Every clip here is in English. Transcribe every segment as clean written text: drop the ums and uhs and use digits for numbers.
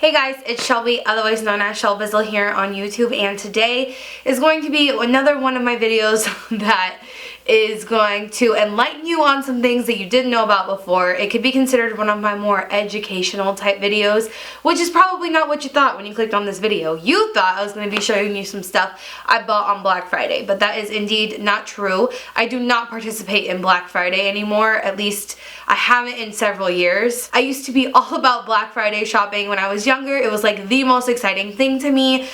Hey guys, it's Shelby, otherwise known as Shelbizleee here on YouTube, and today is going to be another one of my videos that is going to enlighten you on some things that you didn't know about before. It could be considered one of my more educational type videos, which is probably not what you thought when you clicked on this video. You thought I was going to be showing you some stuff I bought on Black Friday, but that is indeed not true. I do not participate in Black Friday anymore, at least I haven't in several years. I used to be all about Black Friday shopping when I was younger. It was like the most exciting thing to me.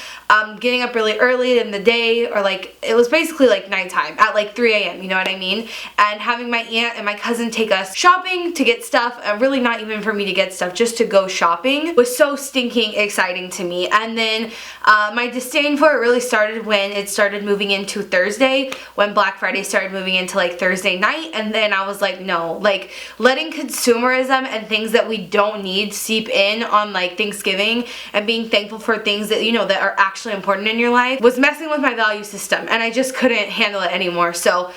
Getting up really early in the day, or like, it was basically like nighttime at like 3 a.m., you know what I mean? And having my aunt and my cousin take us shopping to get stuff, really not even for me to get stuff, just to go shopping, was so stinking exciting to me. And then my disdain for it really started when it started moving into Thursday, when Black Friday started moving into like Thursday night, and then I was like, no, like letting consumerism and things that we don't need seep in on like Thanksgiving and being thankful for things that, you know, that are actually important in your life was messing with my value system, and I just couldn't handle it anymore. So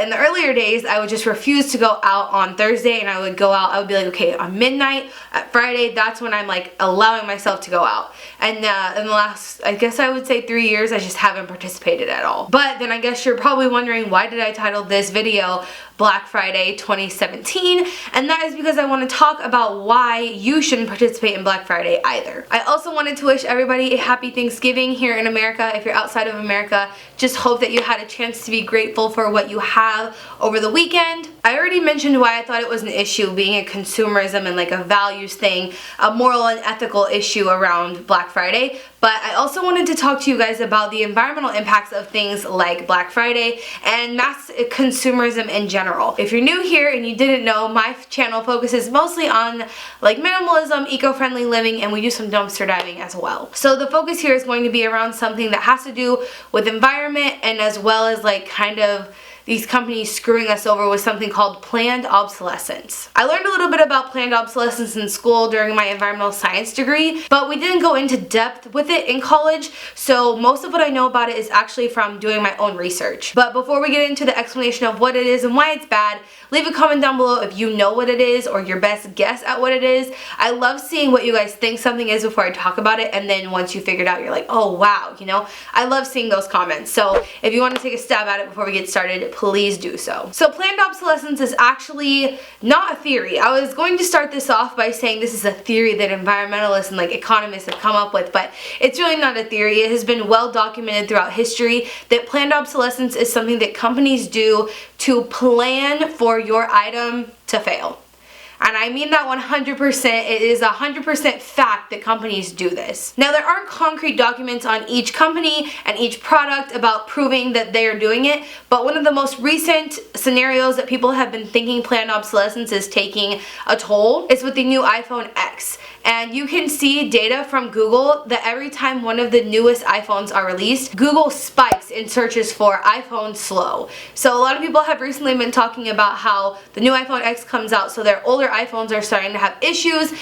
in the earlier days, I would just refuse to go out on Thursday, and I would go out, I would be like, okay, on midnight at Friday, that's when I'm like allowing myself to go out. And in the last, I guess I would say 3 years, I just haven't participated at all. But then I guess you're probably wondering, why did I title this video Black Friday 2017? And that is because I want to talk about why you shouldn't participate in Black Friday either. I also wanted to wish everybody a happy Thanksgiving here in America. If you're outside of America, just hope that you had a chance to be grateful for what you have over the weekend. I already mentioned why I thought it was an issue, being a consumerism and like a values thing, a moral and ethical issue around Black Friday. But I also wanted to talk to you guys about the environmental impacts of things like Black Friday and mass consumerism in general. If you're new here and you didn't know, my channel focuses mostly on like minimalism, eco-friendly living, and we do some dumpster diving as well. So the focus here is going to be around something that has to do with environment, and as well as like kind of these companies screwing us over with something called planned obsolescence. I learned a little bit about planned obsolescence in school during my environmental science degree, but we didn't go into depth with it in college, so most of what I know about it is actually from doing my own research. But before we get into the explanation of what it is and why it's bad, leave a comment down below if you know what it is or your best guess at what it is. I love seeing what you guys think something is before I talk about it, and then once you figure it out, you're like, oh wow, you know? I love seeing those comments. So if you want to take a stab at it before we get started, please do so. So planned obsolescence is actually not a theory. I was going to start this off by saying this is a theory that environmentalists and like economists have come up with, but it's really not a theory. It has been well documented throughout history that planned obsolescence is something that companies do to plan for your item to fail. And I mean that 100%. It is 100% fact that companies do this. Now, there aren't concrete documents on each company and each product about proving that they are doing it, but one of the most recent scenarios that people have been thinking planned obsolescence is taking a toll is with the new iPhone X. And you can see data from Google that every time one of the newest iPhones are released, Google spikes in searches for iPhone slow. So a lot of people have recently been talking about how the new iPhone X comes out, so their older iPhones are starting to have issues,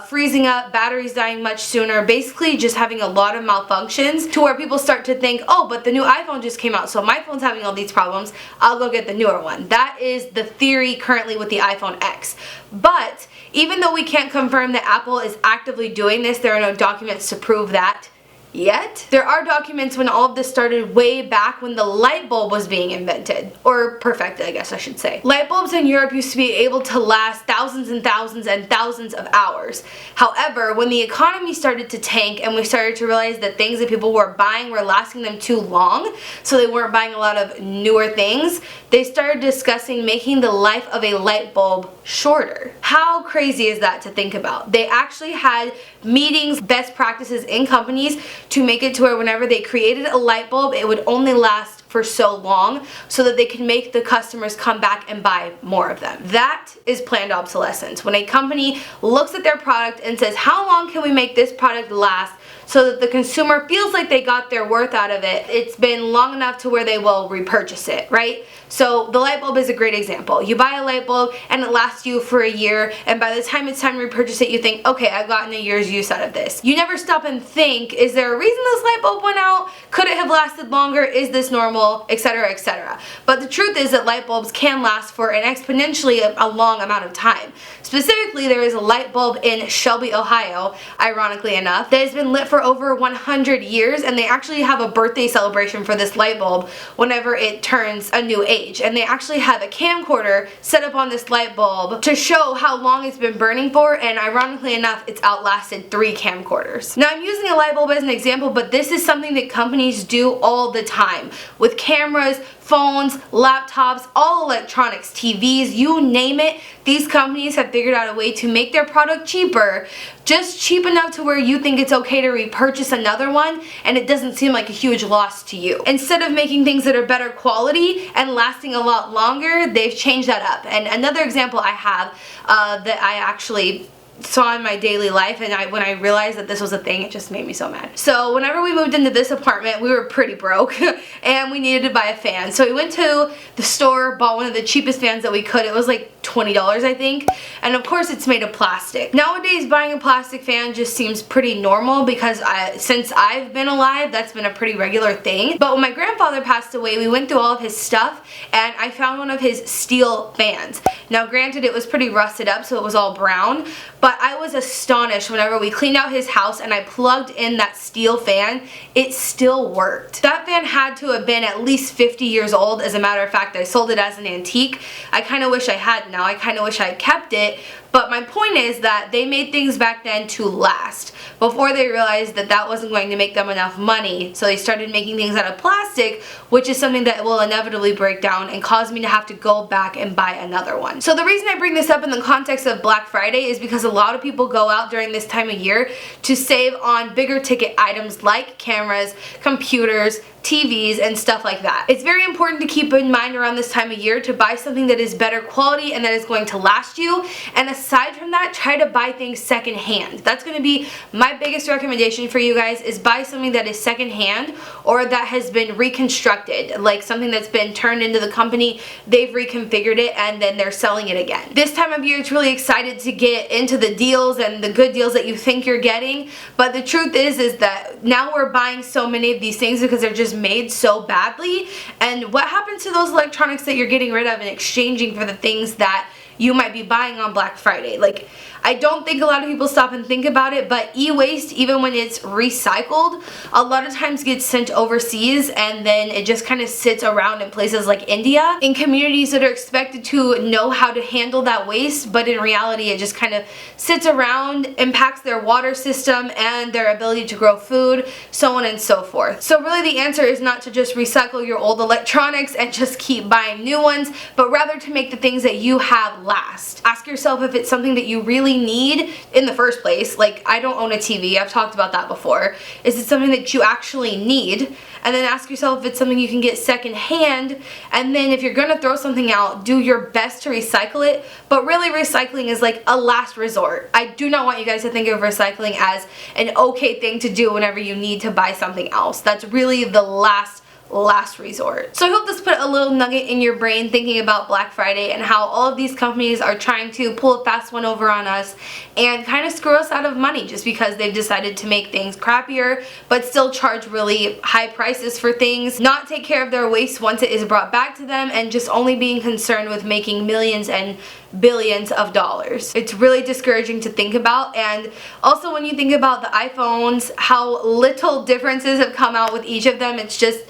freezing up, batteries dying much sooner, basically just having a lot of malfunctions, to where people start to think, oh, but the new iPhone just came out, so my phone's having all these problems, I'll go get the newer one. That is the theory currently with the iPhone X. But even though we can't confirm that Apple is actively doing this, there are no documents to prove that yet. There are documents when all of this started way back when the light bulb was being invented, or perfected, I guess I should say. Light bulbs in Europe used to be able to last thousands and thousands and thousands of hours. However, when the economy started to tank and we started to realize that things that people were buying were lasting them too long, so they weren't buying a lot of newer things, they started discussing making the life of a light bulb shorter. How crazy is that to think about? They actually had meetings, best practices in companies to make it to where whenever they created a light bulb, it would only last for so long, so that they can make the customers come back and buy more of them. That is planned obsolescence. When a company looks at their product and says, how long can we make this product last so that the consumer feels like they got their worth out of it. It's been long enough to where they will repurchase it, right? So the light bulb is a great example. You buy a light bulb and it lasts you for a year, and by the time it's time to repurchase it, you think, okay, I've gotten a year's use out of this. You never stop and think, is there a reason this light bulb went out? Could it have lasted longer? Is this normal? Etc., etc. But the truth is that light bulbs can last for an exponentially a long amount of time. Specifically, there is a light bulb in Shelby, Ohio, ironically enough, that has been lit for over 100 years, and they actually have a birthday celebration for this light bulb whenever it turns a new age. And they actually have a camcorder set up on this light bulb to show how long it's been burning for, and ironically enough, it's outlasted 3 camcorders. Now, I'm using a light bulb as an example, but this is something that companies do all the time with cameras, phones, laptops, all electronics, TVs, you name it. These companies have figured out a way to make their product cheaper, just cheap enough to where you think it's okay to repurchase another one and it doesn't seem like a huge loss to you. Instead of making things that are better quality and lasting a lot longer, they've changed that up. And another example I have that I actually saw in my daily life, and when I realized that this was a thing, it just made me so mad. So whenever we moved into this apartment, we were pretty broke and we needed to buy a fan. So we went to the store, bought one of the cheapest fans that we could. It was like $20, I think, and of course it's made of plastic. Nowadays, buying a plastic fan just seems pretty normal because since I've been alive, that's been a pretty regular thing. But when my grandfather passed away, we went through all of his stuff and I found one of his steel fans. Now granted, it was pretty rusted up, so it was all brown, but I was astonished whenever we cleaned out his house and I plugged in that steel fan, it still worked. That fan had to have been at least 50 years old. As a matter of fact, I sold it as an antique. I kind of wish I had now. I kind of wish I had kept it. But my point is that they made things back then to last before they realized that that wasn't going to make them enough money. So they started making things out of plastic, which is something that will inevitably break down and cause me to have to go back and buy another one. So the reason I bring this up in the context of Black Friday is because a lot of people go out during this time of year to save on bigger ticket items like cameras, computers, TVs, and stuff like that. It's very important to keep in mind around this time of year to buy something that is better quality and that is going to last you. And aside from that, try to buy things secondhand. That's going to be my biggest recommendation for you guys, is buy something that is secondhand or that has been reconstructed, like something that's been turned into the company, they've reconfigured it, and then they're selling it again. This time of year, it's really excited to get into the deals and the good deals that you think you're getting, but the truth is that now we're buying so many of these things because they're just made so badly. And what happens to those electronics that you're getting rid of and exchanging for the things that you might be buying on Black Friday? Like, I don't think a lot of people stop and think about it, but e-waste, even when it's recycled, a lot of times gets sent overseas and then it just kind of sits around in places like India, in communities that are expected to know how to handle that waste, but in reality it just kind of sits around, impacts their water system and their ability to grow food, so on and so forth. So really the answer is not to just recycle your old electronics and just keep buying new ones, but rather to make the things that you have last. Ask yourself if it's something that you really need in the first place. Like, I don't own a TV, I've talked about that before. Is it something that you actually need? And then ask yourself if it's something you can get second hand, and then if you're gonna throw something out, do your best to recycle it. But really, recycling is like a last resort. I do not want you guys to think of recycling as an okay thing to do whenever you need to buy something else. That's really the last resort. So I hope this put a little nugget in your brain thinking about Black Friday and how all of these companies are trying to pull a fast one over on us and kind of screw us out of money just because they've decided to make things crappier but still charge really high prices for things, not take care of their waste once it is brought back to them, and just only being concerned with making millions and billions of dollars. It's really discouraging to think about. And also when you think about the iPhones, how little differences have come out with each of them, it's just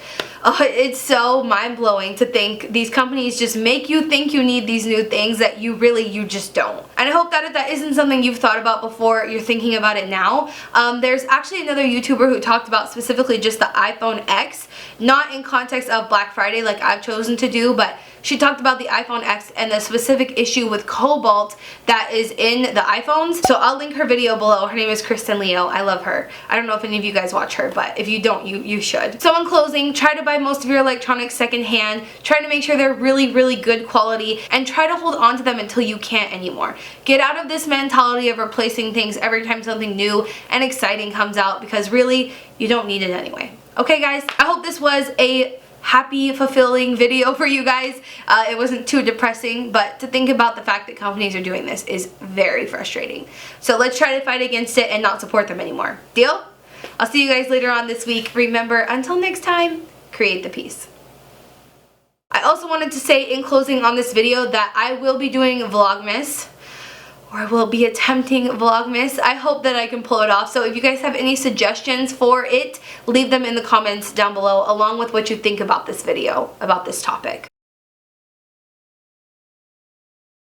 it's so mind-blowing to think these companies just make you think you need these new things that you just don't. And I hope that if that isn't something you've thought about before, you're thinking about it now. There's actually another YouTuber who talked about specifically just the iPhone X, not in context of Black Friday like I've chosen to do, but She talked about the iPhone X and the specific issue with cobalt that is in the iPhones. So I'll link her video below. Her name is Kristen. I love her. I don't know if any of you guys watch her, but if you don't, you should. So in closing, try to buy most of your electronics secondhand. Try to make sure they're really, really good quality, and try to hold on to them until you can't anymore. Get out of this mentality of replacing things every time something new and exciting comes out, because really, you don't need it anyway. Okay guys, I hope this was a happy, fulfilling video for you guys. It wasn't too depressing, but to think about the fact that companies are doing this is very frustrating. So let's try to fight against it and not support them anymore. Deal? I'll see you guys later on this week. Remember, until next time, create the peace. I also wanted to say in closing on this video that I will be doing Vlogmas, or I will be attempting Vlogmas. I hope that I can pull it off. So if you guys have any suggestions for it, leave them in the comments down below, along with what you think about this video, about this topic.